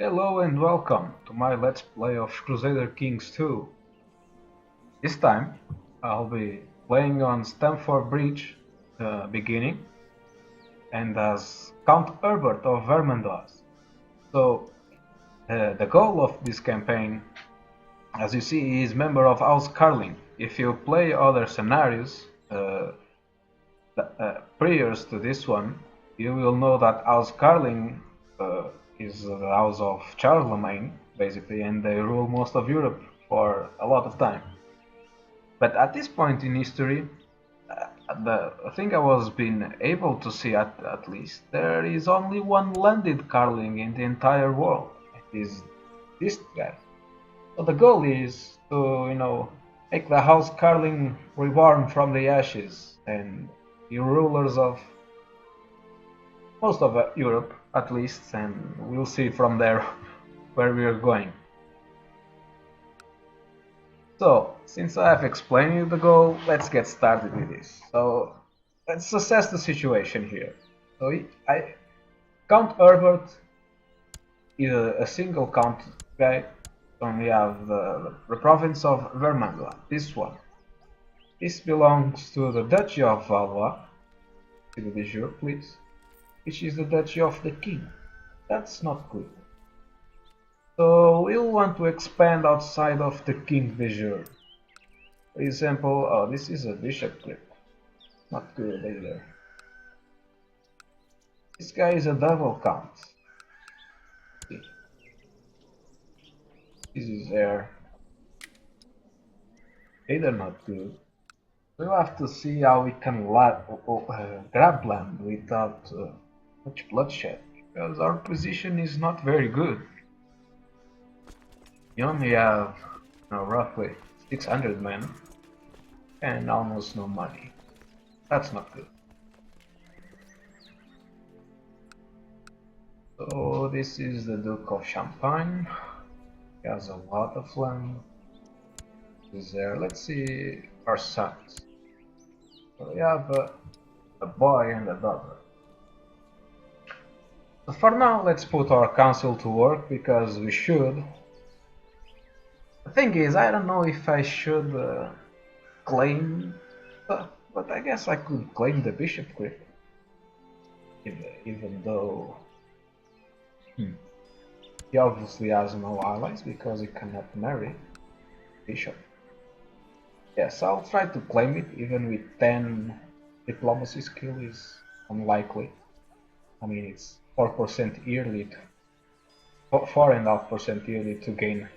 Hello and welcome to my Let's Play of Crusader Kings 2. This time I'll be playing on Stamford Bridge beginning and as Count Herbert of Vermandois. So the goal of this campaign, as you see, is member of House Karling. If you play other scenarios priors to this one, you will know that House Karling is the house of Charlemagne, basically, and they rule most of Europe for a lot of time. But at this point in history, the thing I was being able to see at least, there is only one landed Karling in the entire world. It is this guy. So the goal is to, make the House Karling reborn from the ashes and be rulers of most of Europe, at least, and we'll see from there where we are going. So, since I have explained you the goal, let's get started with this. So, let's assess the situation here. So, Count Herbert is a single count guy. Then we have the province of Vermandois, this one. This belongs to the Duchy of Valois, to the jure, please, which is the Duchy of the King. That's not good. So we'll want to expand outside of the King de jure. For example, oh, this is a bishopric. Not good either. This guy is a double count. This is heir. Either not good. We'll have to see how we can grab land without much bloodshed, because our position is not very good. We only have roughly 600 men and almost no money. That's not good. So this is the Duke of Champagne. He has a lot of land. Is there? Let's see our sons. So we have a boy and a daughter. So for now, let's put our council to work because we should. The thing is, I don't know if I should claim, but I guess I could claim the bishopric, even though he obviously has no allies because he cannot marry bishop. Yes, I'll try to claim it, even with 10 diplomacy skill is unlikely. I mean, it's 4% yearly, 4.5% yearly to gain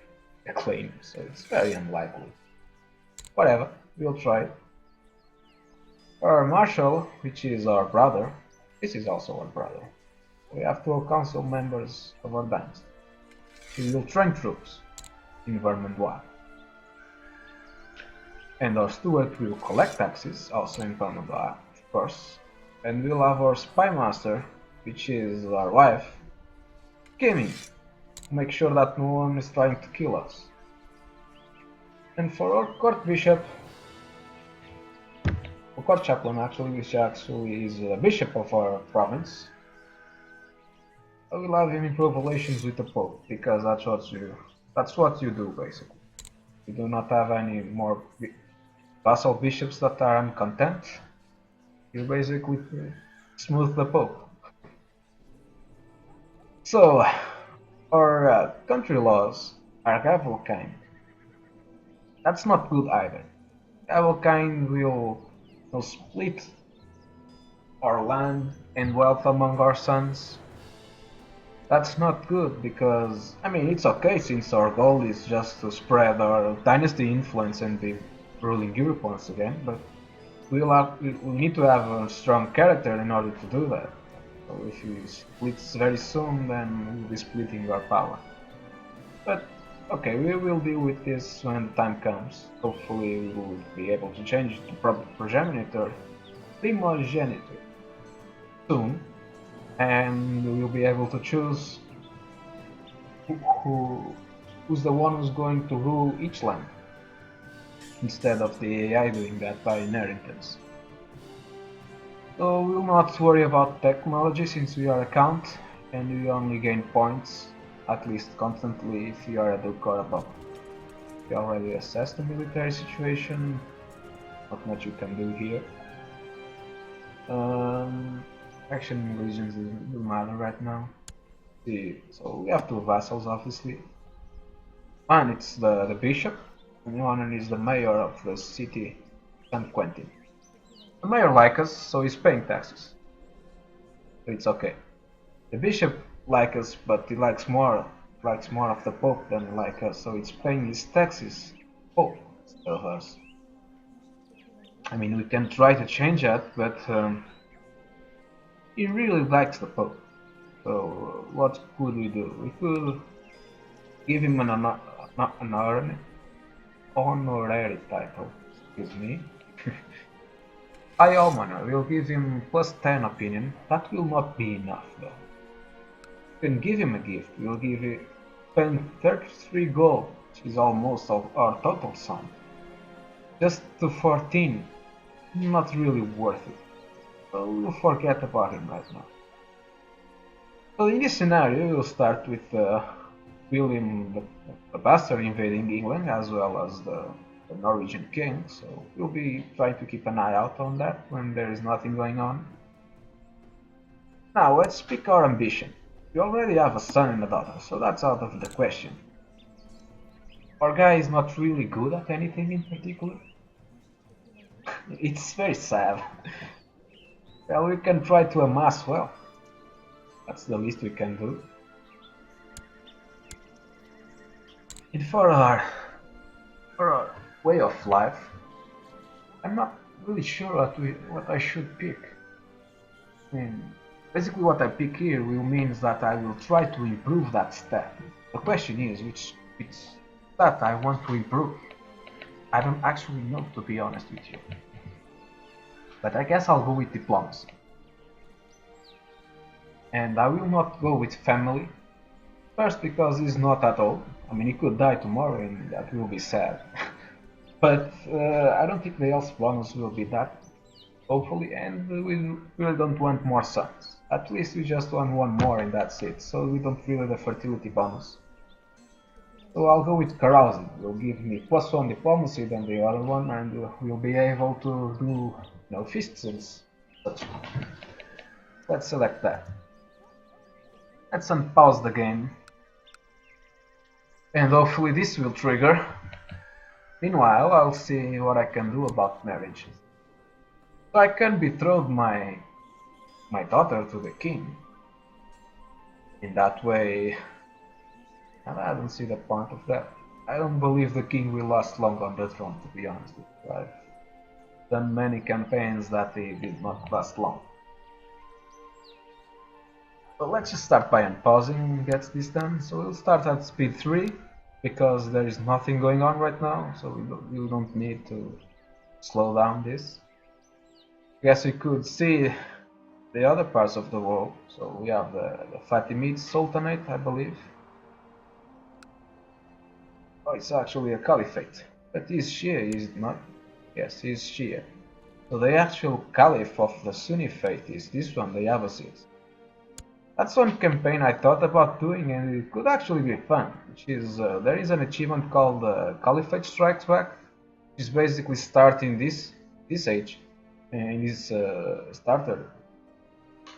a claim, so it's very unlikely. Whatever, we'll try. Our marshal, which is our brother, this is also our brother. We have 2 council members of our bands. We will train troops in Vermandois. And our steward will collect taxes, also in Vermandois, of course. And we'll have our spy master, which is our wife, scheming to make sure that no one is trying to kill us. And for our court bishop, or court chaplain actually, which actually is a bishop of our province, I will have him improve relations with the Pope, because that's what you do basically. You do not have any more vassal bishops that are uncontent. You basically smooth the Pope. So, our country laws are Gavelkind. That's not good either. Gavelkind will split our land and wealth among our sons. That's not good because, I mean, it's okay since our goal is just to spread our dynasty influence and be ruling Europe once again, but we need to have a strong character in order to do that. So if we split very soon, then we'll be splitting our power. But okay, we will deal with this when the time comes. Hopefully we will be able to change it to progenitor, primogenitor soon, and we will be able to choose who's the one who's going to rule each land, instead of the AI doing that by inheritance. So we'll not worry about technology since we are a count and we only gain points at least constantly if you are a duke or above. You already assessed the military situation, not much you can do here. Action regions doesn't matter right now. See, so we have two vassals obviously. One it's the bishop, and one is the mayor of the city, San Quentin. The mayor likes us, so he's paying taxes. So it's okay. The bishop likes us, but he likes more of the Pope than he likes us, so it's paying his taxes. Pope instead of us. I mean, we can try to change that, but he really likes the Pope. So what could we do? We could give him an honorary title. Excuse me. High Almoner will give him plus 10 opinion. That will not be enough though. We can give him a gift. We'll give him spend 33 gold, which is almost our total sum. Just to 14. Not really worth it. So we'll forget about him right now. So in this scenario, we'll start with William the Bastard invading England, as well as the Norwegian king. So we'll be trying to keep an eye out on that when there is nothing going on. Now let's pick our ambition. We already have a son and a daughter, so that's out of the question. Our guy is not really good at anything in particular. It's very sad. Well, we can try to amass well. That's the least we can do. And for our way of life, I'm not really sure what I should pick. I mean, basically what I pick here will means that I will try to improve that stat. The question is which stat I want to improve. I don't actually know, to be honest with you. But I guess I'll go with diplomacy. And I will not go with family. First because he's not at all. I mean, he could die tomorrow and that will be sad. But I don't think the health bonus will be that, hopefully, and we really don't want more sons. At least we just want one more and that's it, so we don't really the fertility bonus. So I'll go with carousing. Will give me plus 1 diplomacy than the other one, and we'll be able to do feasts and such. Let's select that. Let's unpause the game. And hopefully this will trigger. Meanwhile, I'll see what I can do about marriage. So I can betroth my daughter to the king. In that way, and I don't see the point of that. I don't believe the king will last long on the throne, to be honest with you. I've done many campaigns that he did not last long. So let's just start by unpausing and get this done. So we'll start at speed 3 because there is nothing going on right now, so we don't need to slow down this. I guess we could see the other parts of the world. So we have the Fatimid Sultanate, I believe. Oh, it's actually a caliphate. But he's Shia, is it not? Yes, he's Shia. So the actual caliph of the Sunni faith is this one, the Abbasids. That's one campaign I thought about doing, and it could actually be fun. Which is there is an achievement called Caliphate Strikes Back, which is basically starting this age in this starter,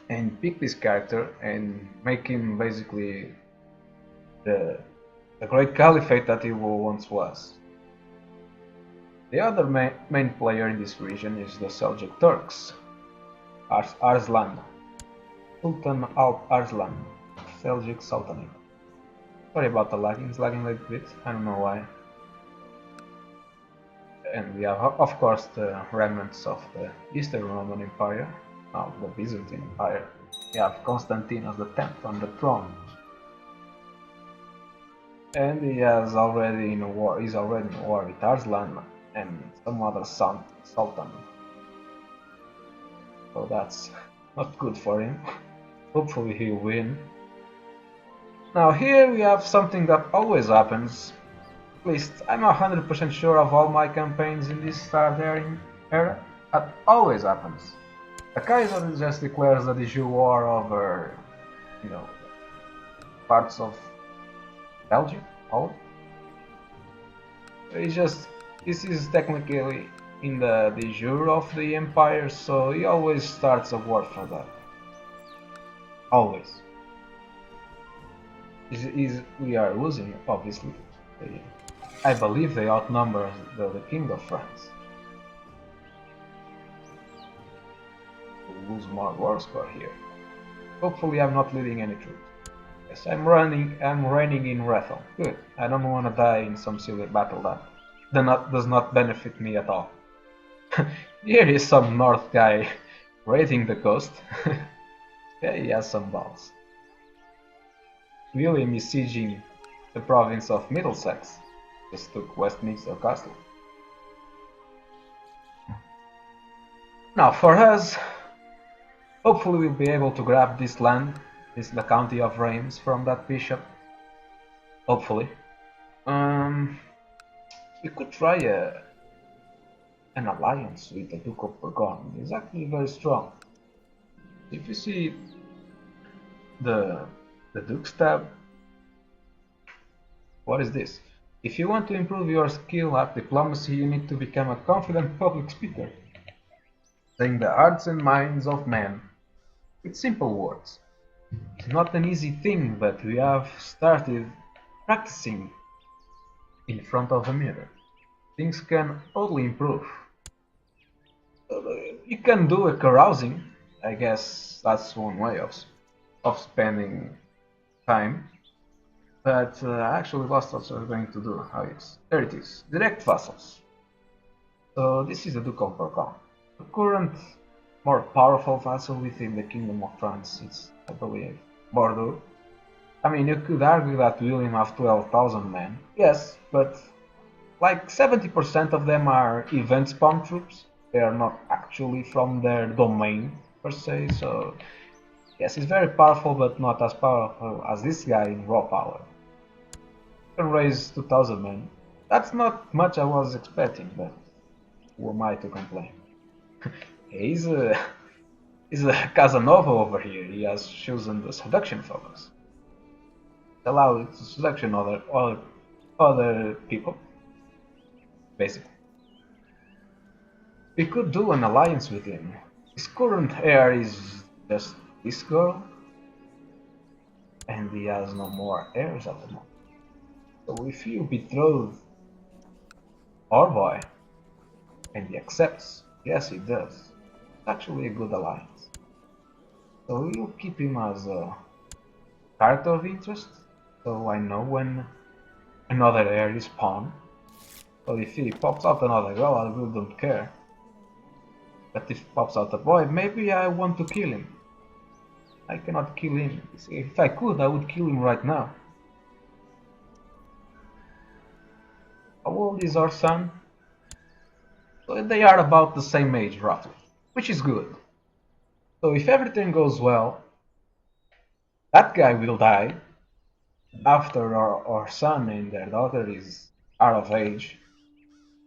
and pick this character and make him basically the great caliphate that he once was. The other main player in this region is the Seljuk Turks, Arslan. Sultan Alp Arslan, Seljuk Sultanate. Sorry about the lagging, it's lagging a little bit, I don't know why. And we have, of course, the remnants of the Eastern Roman Empire, now the Byzantine Empire. We have Constantinos X on the throne. And he is already in war with Arslan and some other sultan. So that's not good for him. Hopefully he'll win. Now here we have something that always happens. At least I'm 100% sure of all my campaigns in this Targaryen era. That always happens. The Kaiser just declares a de jure war over, parts of Belgium, Holland. It's just this is technically in the de jure of the empire, so he always starts a war for that. Always. We are losing, obviously. I believe they outnumber the King of France. We'll lose more war score here. Hopefully I'm not leading any troops. Yes, I'm reigning in Rethel. Good. I don't want to die in some silly battle that does not benefit me at all. Here is some North guy raiding the coast. Yeah, he has some balls. William is sieging the province of Middlesex. Just took Westminster Castle. Now for us, hopefully we'll be able to grab this land, the county of Reims, from that bishop. Hopefully. We could try an alliance with the Duke of Burgundy. He's actually very strong. If you see the Duke's tab, what is this? If you want to improve your skill at diplomacy, you need to become a confident public speaker, saying the hearts and minds of men with simple words. It's not an easy thing, but we have started practicing in front of a mirror. Things can totally improve. You can do a carousing. I guess that's one way of spending time. But I actually lost what I was going to do. Oh yes, there it is. Direct vassals. So this is the Duke of Burgundy. The current more powerful vassal within the Kingdom of France is, I believe, Bordeaux. I mean, you could argue that William has 12,000 men. Yes, but like 70% of them are event spawn troops. They are not actually from their domain per se, so yes, he's very powerful, but not as powerful as this guy in raw power. Can raise 2,000 men. That's not much I was expecting, but who am I to complain? He's a Casanova over here. He has chosen the seduction focus. Allow it to seduction other people, basically. We could do an alliance with him. His current heir is just this girl, and he has no more heirs at the moment. So if you betroth our boy, and he accepts, yes he does, it's actually a good alliance. So we'll keep him as a character of interest, so I know when another heir is spawned. So if he pops out another girl, I really don't care. But if he pops out a boy, maybe I want to kill him. I cannot kill him. If I could, I would kill him right now. How old is our son? So they are about the same age, roughly, which is good. So if everything goes well, that guy will die after our son and their daughter are of age,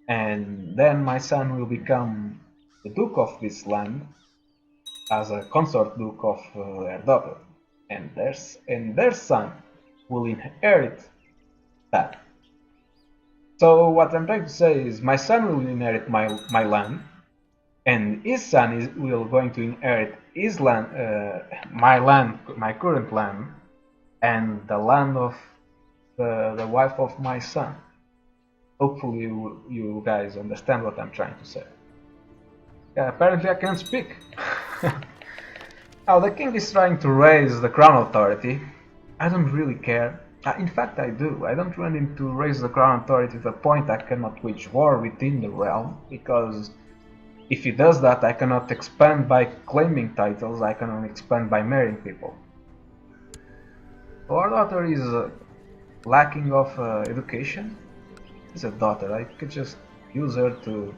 and then my son will become the Duke of this land as a consort Duke of their daughter, and their son will inherit that. So what I'm trying to say is my son will inherit my land, and his son will going to inherit his land, my current land, and the land of the wife of my son. Hopefully you guys understand what I'm trying to say. Yeah, apparently I can't speak. Now the king is trying to raise the crown authority. I don't really care. In fact, I do. I don't want him to raise the crown authority to the point I cannot wage war within the realm, because if he does that, I cannot expand by claiming titles, I can only expand by marrying people. So our daughter is lacking of education. She's a daughter, I could just use her to...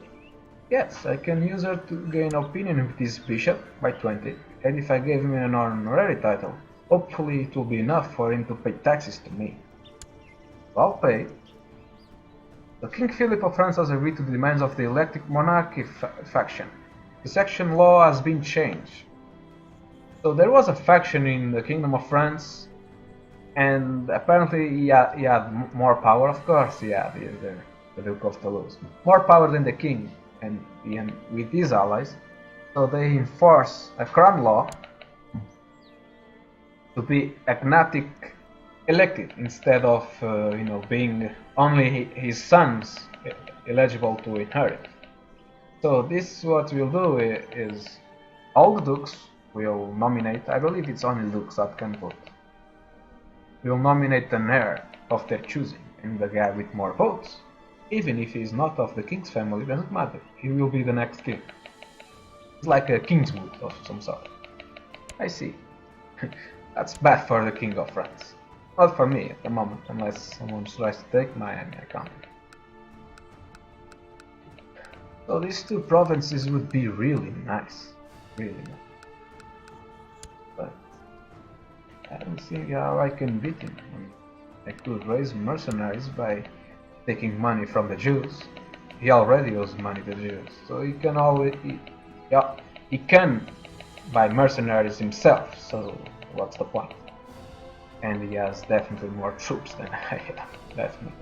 Yes, I can use her to gain opinion with this bishop by 20, and if I gave him an honorary title, hopefully it will be enough for him to pay taxes to me. So I'll pay. The King Philip of France has agreed to the demands of the elected monarchy faction. The section law has been changed. So there was a faction in the Kingdom of France And apparently he had more power, of course. Yeah, the Duke of Toulouse, more power than the king, and with his allies. So they enforce a crown law to be agnatic elected instead of being only his sons eligible to inherit. So this what we'll do is all the dukes will nominate. I believe it's only dukes that can vote. Will nominate an heir of their choosing, and the guy with more votes, even if he is not of the king's family, doesn't matter. He will be the next king. It's like a kingswood of some sort. I see. That's bad for the king of France. Not for me at the moment, unless someone tries to take my account. So these two provinces would be really nice. Really nice. But I don't see how I can beat him. I could raise mercenaries by taking money from the Jews. He already owes money to the Jews, so he can always he can buy mercenaries himself. So what's the point? And he has definitely more troops than I have, definitely.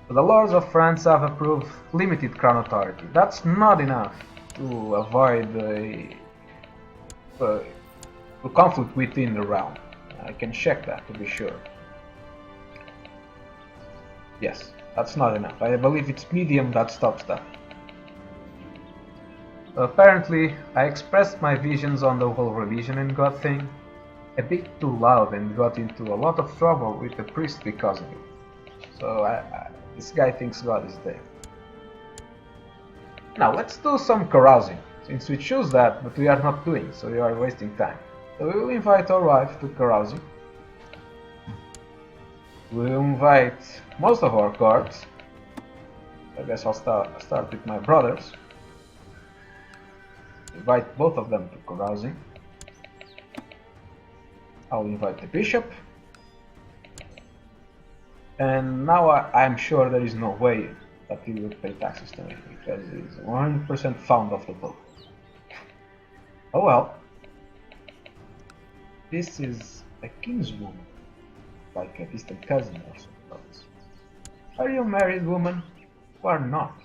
So the lords of France have approved limited crown authority. That's not enough to avoid a conflict within the realm. I can check that to be sure. Yes, that's not enough. I believe it's medium that stops that. Apparently, I expressed my visions on the whole religion and God thing a bit too loud and got into a lot of trouble with the priest because of it. So this guy thinks God is dead. Now let's do some carousing, since we choose that, but we are not doing, so we are wasting time. So we will invite our wife to carousing. We will invite most of our courts. I guess I'll start with my brothers. Invite both of them to carousing. I'll invite the bishop. And now I'm sure there is no way that he would pay taxes to me, because he's 100% fond of the book. Oh well. This is a kinswoman, like a distant cousin or something. Are you a married woman? You are not.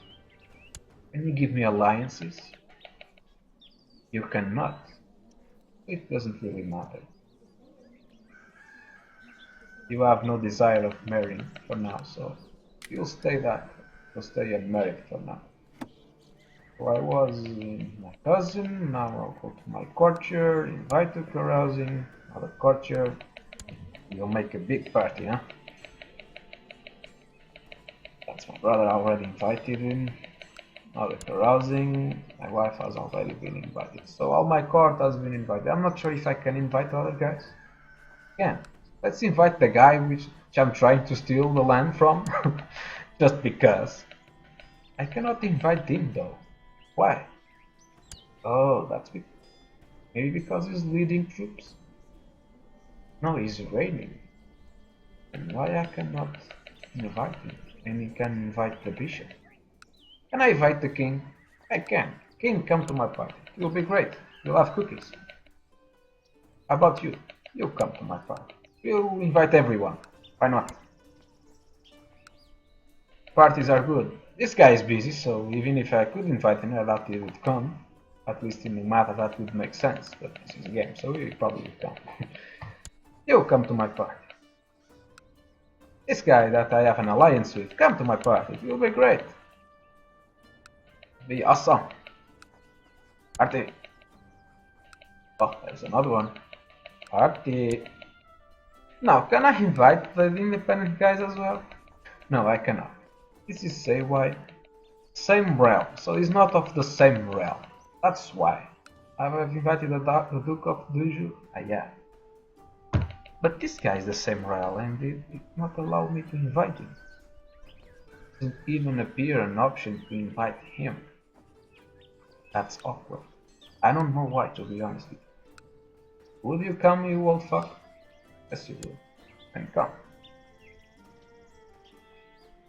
Can you give me alliances? You cannot. It doesn't really matter. You have no desire of marrying for now, so you'll stay that. You'll stay unmarried for now. So I was my cousin, now I'll go to my courtier, invite to carousing, another courtier. You'll make a big party, huh? That's my brother already invited him. Another carousing. My wife has already been invited. So all my court has been invited. I'm not sure if I can invite other guys. Yeah. Let's invite the guy which I'm trying to steal the land from. Just because. I cannot invite him though. Why? Oh, maybe because he's leading troops? No, he's reigning. And why I cannot invite him? And he can invite the bishop. Can I invite the king? I can. King, come to my party. It will be great. You'll have cookies. How about you? You come to my party. We'll invite everyone. Why not? Parties are good. This guy is busy, so even if I could invite him, I doubt he would come. At least in the matter that would make sense, but this is a game, so he probably would come. You come to my party. This guy that I have an alliance with, come to my party. It will be great. Be awesome. Party. Oh, there's another one. Party. Now, can I invite the independent guys as well? No, I cannot. This is say why. Same realm, so he's not of the same realm. That's why. I have invited the Duke of Duju. Yeah. But this guy is the same realm and it did not allow me to invite him. It doesn't even appear an option to invite him. That's awkward. I don't know why, to be honest with you. Would you come, you old fuck? Yes, you will. Then come.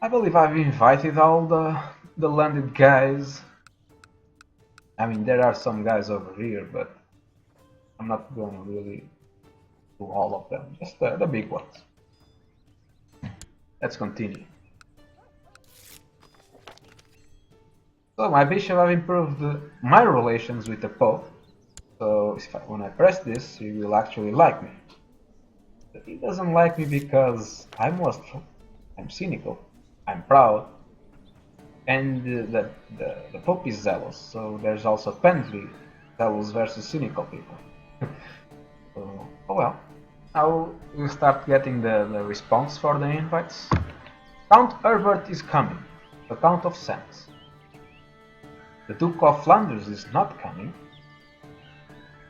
I believe I've invited all the landed guys. I mean, there are some guys over here, but I'm not going to really to all of them, just the big ones. Let's continue. So my bishop have improved my relations with the Pope. So when I press this, he will actually like me. But he doesn't like me because I'm lustful, I'm cynical, I'm proud, and the Pope is zealous. So there's also pendulum, zealous versus cynical people. So, oh well. Now we start getting the response for the invites. Count Herbert is coming. The Count of Sens. The Duke of Flanders is not coming.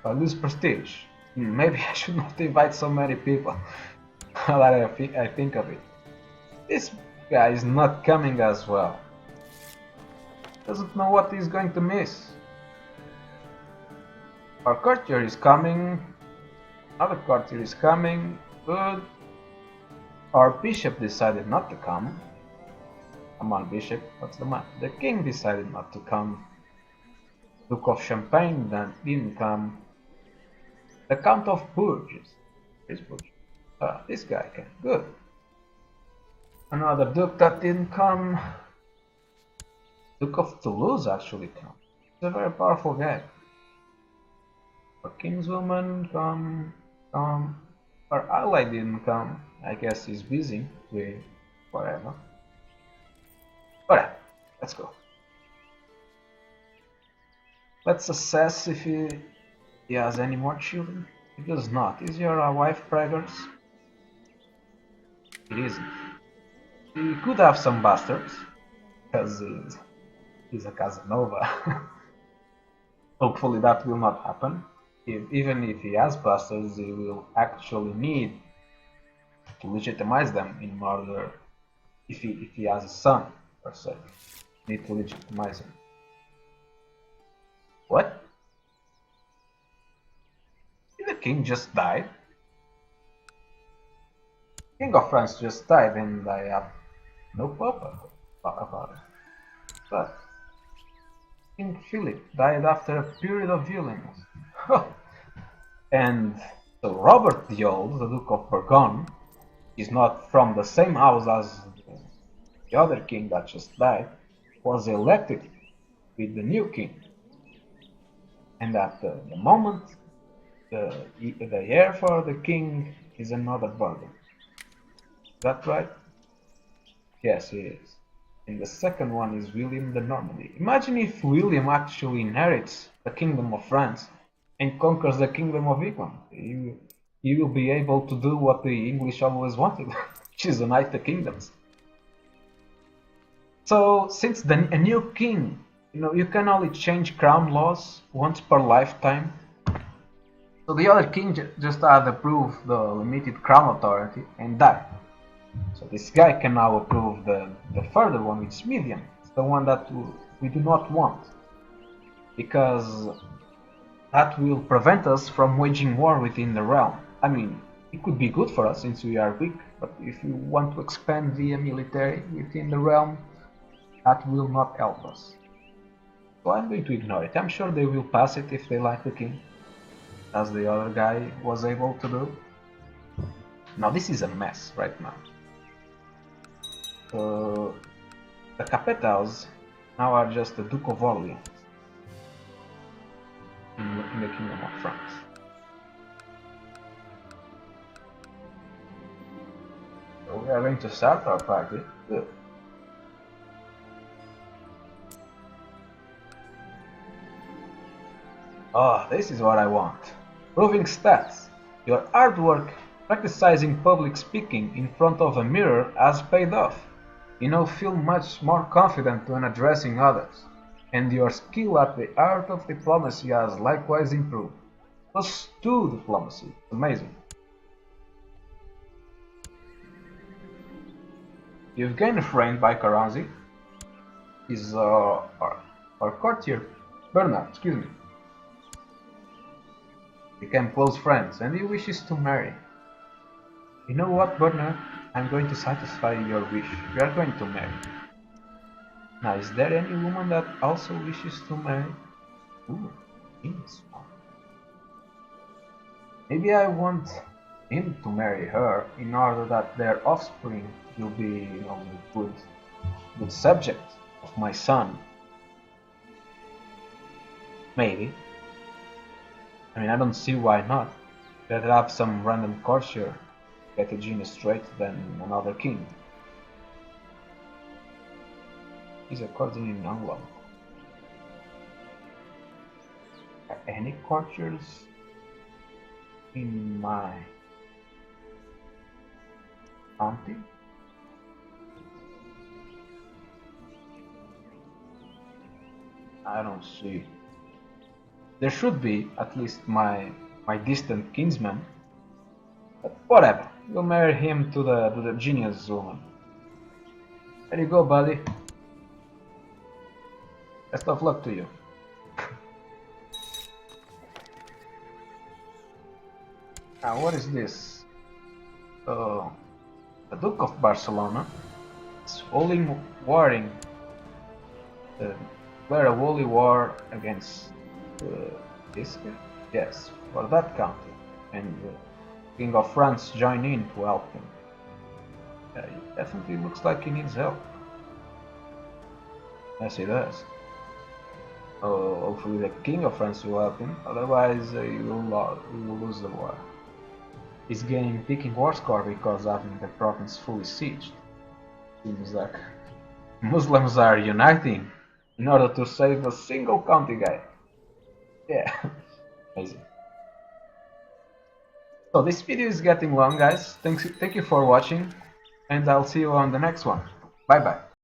I lose prestige. Maybe I should not invite so many people. Now that I think of it. This guy is not coming as well. Doesn't know what he's going to miss. Our courtier is coming. Another courtier is coming. Good. Our bishop decided not to come. Come on, bishop. What's the matter? The king decided not to come. Duke of Champagne didn't come. The Count of Bourges. Where's Bourges? This guy came. Good. Another duke that didn't come. Duke of Toulouse actually came. He's a very powerful guy. Our kingswoman come. Our ally didn't come. I guess he's busy with whatever. Alright, let's go. Let's assess if he has any more children. He does not. Is your wife preggers? It isn't. He could have some bastards, because he's a Casanova. Hopefully that will not happen. Even if he has bastards, he will actually need to legitimize them in order, if he has a son, per se, need to legitimize him. What? Did the king just die? King of France just died and I have no pope about it. But King Philip died after a period of violence. And so Robert the Old, the Duke of Burgundy, is not from the same house as the other king that just died, was elected with the new king. And at the moment, the heir for the king is another burden. Is that right? Yes, he is. And the second one is William the Normandy. Imagine if William actually inherits the kingdom of France and conquers the kingdom of England. He will be able to do what the English always wanted, which is unite the kingdoms. So, since a new king, you can only change crown laws once per lifetime. So the other king just had approved the limited crown authority and died. So this guy can now approve the further one, which is medium. It's the one that we do not want, because that will prevent us from waging war within the realm. I mean, it could be good for us since we are weak, but if you want to expand via military within the realm, that will not help us. So I'm going to ignore it. I'm sure they will pass it if they like the king, as the other guy was able to do. Now this is a mess right now. The capitals now are just the Duke of Orleans in the Kingdom of France. So we are going to start our party. Good. Oh, this is what I want. Proving stats. Your hard work practicing public speaking in front of a mirror has paid off. You now feel much more confident when addressing others, and your skill at the art of diplomacy has likewise improved. +2 diplomacy. Amazing. You've gained a friend by Karanzi. He's our courtier, Bernard, excuse me. Became close friends, and he wishes to marry. You know what, Bernard? I'm going to satisfy your wish. We are going to marry. Now, is there any woman that also wishes to marry? Ooh, yes. Maybe I won't him to marry her in order that their offspring will be, good subject of my son. Maybe. I mean, I don't see why not. Better have some random courtier get a genius trait than another king. He's a courtier in Anglo. Are any courtiers in my county? I don't see. There should be, at least my distant kinsman. But whatever. We'll marry him to the genius woman. There you go, buddy. Best of luck to you. Now, what is this? The Duke of Barcelona is holding warring. Declare a holy war against this guy? Yes, for that country. And King of France joined in to help him. It definitely looks like he needs help. Yes, he does. Hopefully the King of France will help him, otherwise he will lose the war. He's gaining peaking war score because having the province fully sieged. Seems like Muslims are uniting in order to save a single county guy. Yeah, amazing. So this video is getting long, guys. Thank you for watching, and I'll see you on the next one. Bye bye.